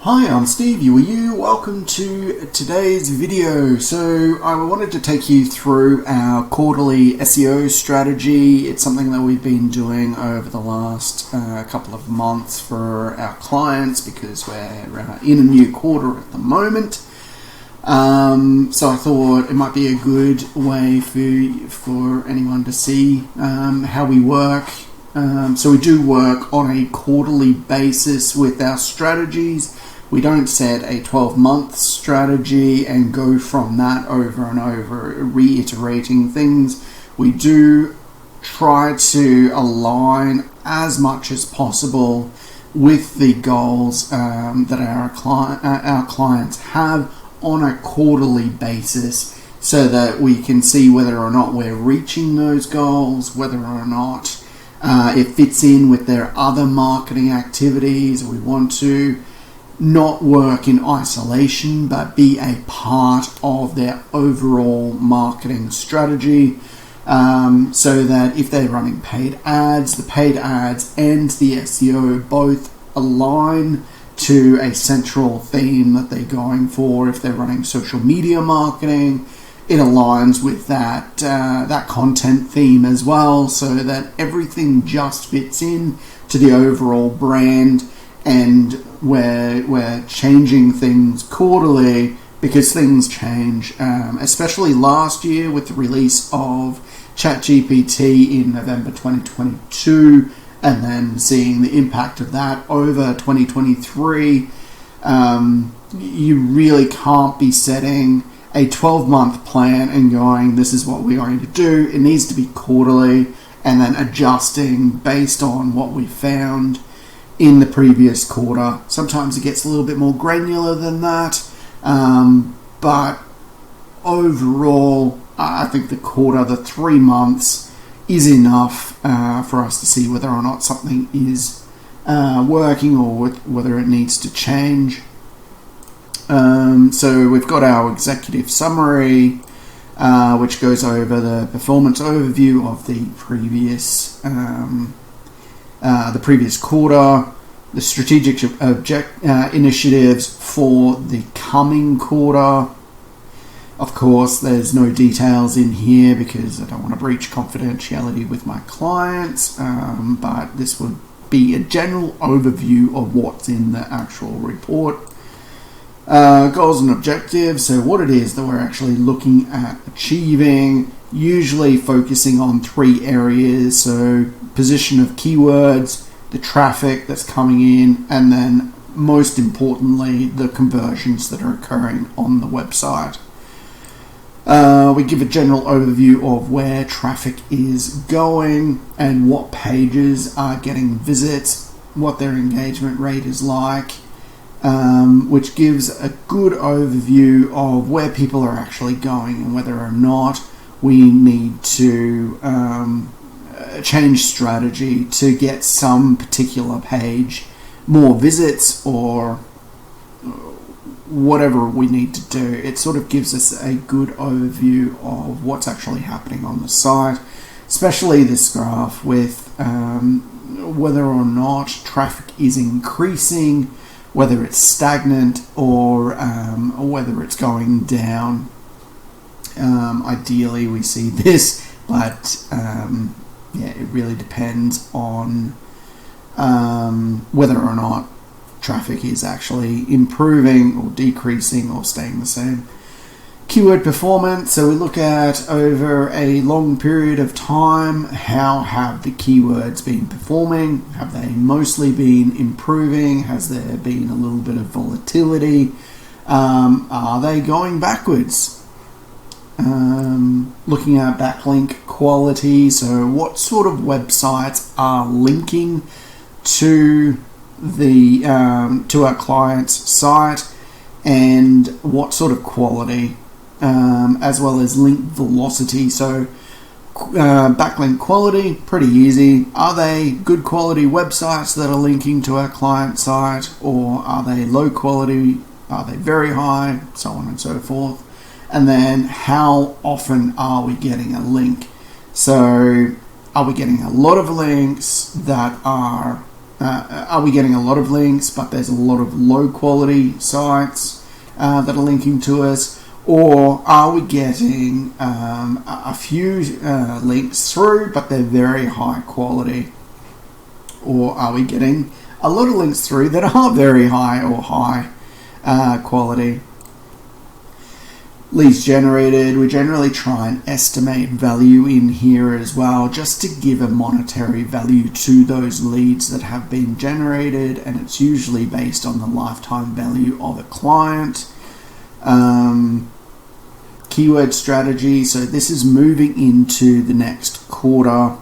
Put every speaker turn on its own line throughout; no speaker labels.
Hi, I'm Steve, you. Welcome to today's video. So I wanted to take you through our quarterly SEO strategy. It's something that we've been doing over the last couple of months for our clients because we're in a new quarter at the moment. So I thought it might be a good way for anyone to see how we work. So we do work on a quarterly basis with our strategies. We don't set a 12-month strategy and go from that over and over, reiterating things. We do try to align as much as possible with the goals that our clients have on a quarterly basis so that we can see whether or not we're reaching those goals, whether or not it fits in with their other marketing activities. We want to not work in isolation but be a part of their overall marketing strategy, so that if they're running paid ads, the paid ads and the SEO both align to a central theme that they're going for. If they're running social media marketing, it aligns with that content theme as well, so that everything just fits in to the overall brand. And we're changing things quarterly because things change, especially last year with the release of ChatGPT in November 2022, and then seeing the impact of that over 2023. You really can't be setting a 12-month plan and going, this is what we're going to do. It needs to be quarterly and then adjusting based on what we found in the previous quarter. Sometimes it gets a little bit more granular than that, but overall, I think the quarter, the 3 months, is enough for us to see whether or not something is working or whether it needs to change. So we've got our executive summary, which goes over the performance overview of the previous quarter, the strategic initiatives for the coming quarter. Of course, there's no details in here because I don't want to breach confidentiality with my clients, but this would be a general overview of what's in the actual report. Goals and objectives, so what it is that we're actually looking at achieving, usually focusing on 3 areas. So position of keywords, the traffic that's coming in, and then most importantly the conversions that are occurring on the website. We give a general overview of where traffic is going and what pages are getting visits, what their engagement rate is like, which gives a good overview of where people are actually going and whether or not we need to change strategy to get some particular page more visits or whatever we need to do. It sort of gives us a good overview of what's actually happening on the site, especially this graph with whether or not traffic is increasing, whether it's stagnant or whether it's going down. Ideally we see this, but it really depends on whether or not traffic is actually improving or decreasing or staying the same. Keyword performance, so we look at over a long period of time, how have the keywords been performing? Have they mostly been improving? Has there been a little bit of volatility? Are they going backwards? Looking at backlink quality, so what sort of websites are linking to our client's site, and what sort of quality, as well as link velocity. So backlink quality, pretty easy. Are they good quality websites that are linking to our client site, or are they low quality? Are they very high? So on and so forth. And then how often are we getting a link? So are we getting a lot of links that are are we getting a lot of links, but there's a lot of low quality sites that are linking to us? Or are we getting a few links through, but they're very high quality? Or are we getting a lot of links through that are very high or high quality? Leads generated, we generally try and estimate value in here as well, just to give a monetary value to those leads that have been generated, and it's usually based on the lifetime value of a client. Keyword strategy, so this is moving into the next quarter,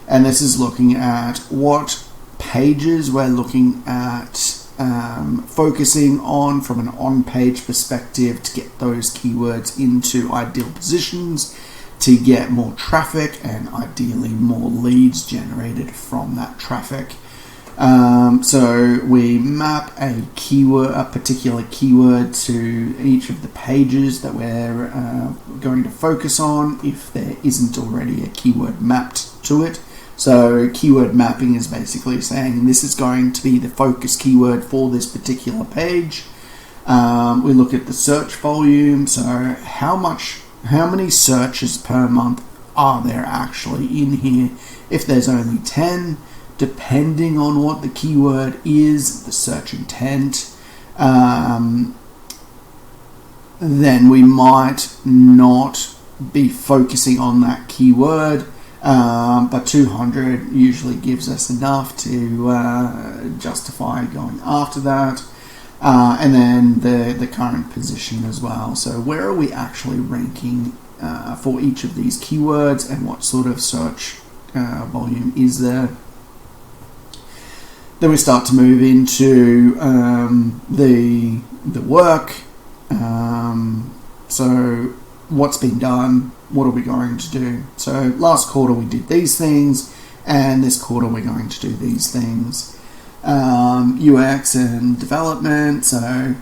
and this is looking at what pages we're looking at focusing on from an on-page perspective to get those keywords into ideal positions, to get more traffic and ideally more leads generated from that traffic. So we map a particular keyword to each of the pages that we're going to focus on if there isn't already a keyword mapped to it. So keyword mapping is basically saying this is going to be the focus keyword for this particular page. We look at the search volume, so how many searches per month are there actually in here? If there's only 10, depending on what the keyword is, the search intent, then we might not be focusing on that keyword. But 200 usually gives us enough to justify going after that. And then the current position as well. So where are we actually ranking for each of these keywords, and what sort of search volume is there? Then we start to move into the work. So what's been done? What are we going to do? So last quarter we did these things, and this quarter we're going to do these things. UX and development, so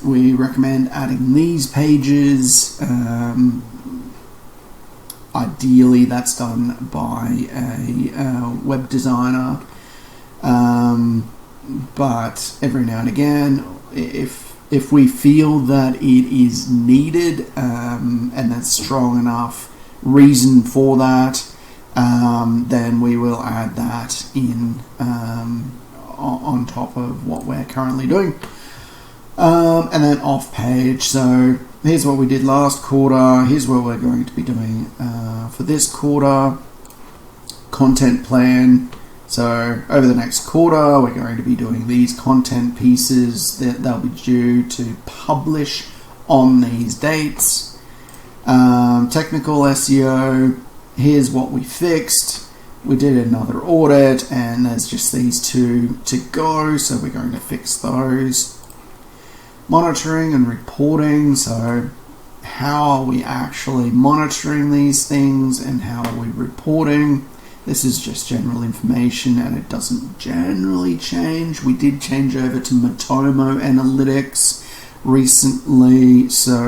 we recommend adding these pages. Ideally that's done by a web designer, but every now and again, if we feel that it is needed and there's strong enough reason for that, then we will add that in on top of what we're currently doing. And then off page, so here's what we did last quarter, here's what we're going to be doing for this quarter. Content plan, so over the next quarter we're going to be doing these content pieces that they'll be due to publish on these dates. Technical SEO, here's what we fixed. We did another audit and there's just these two to go, so we're going to fix those. Monitoring and reporting, so how are we actually monitoring these things and how are we reporting? This is just general information and it doesn't generally change. We did change over to Matomo Analytics recently, so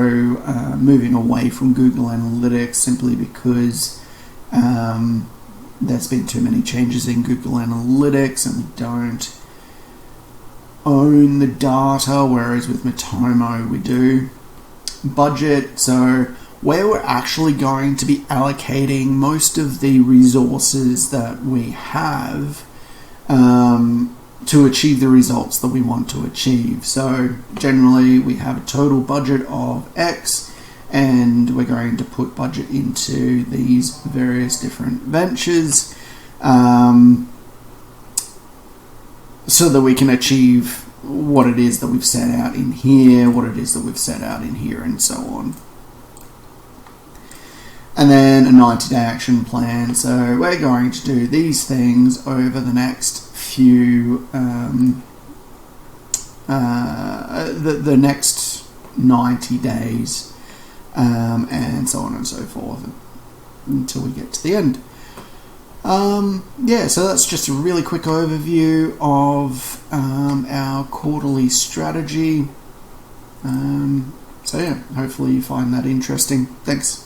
moving away from Google Analytics simply because there's been too many changes in Google Analytics and we don't own the data, whereas with Matomo we do. Budget, so where we're actually going to be allocating most of the resources that we have to achieve the results that we want to achieve. So generally we have a total budget of X and we're going to put budget into these various different ventures so that we can achieve what it is that we've set out in here, what it is that we've set out in here, and so on. And then a 90-day action plan. So we're going to do these things over the next few, the next 90 days, and so on and so forth until we get to the end. Yeah, so that's just a really quick overview of our quarterly strategy. So yeah, hopefully you find that interesting. Thanks.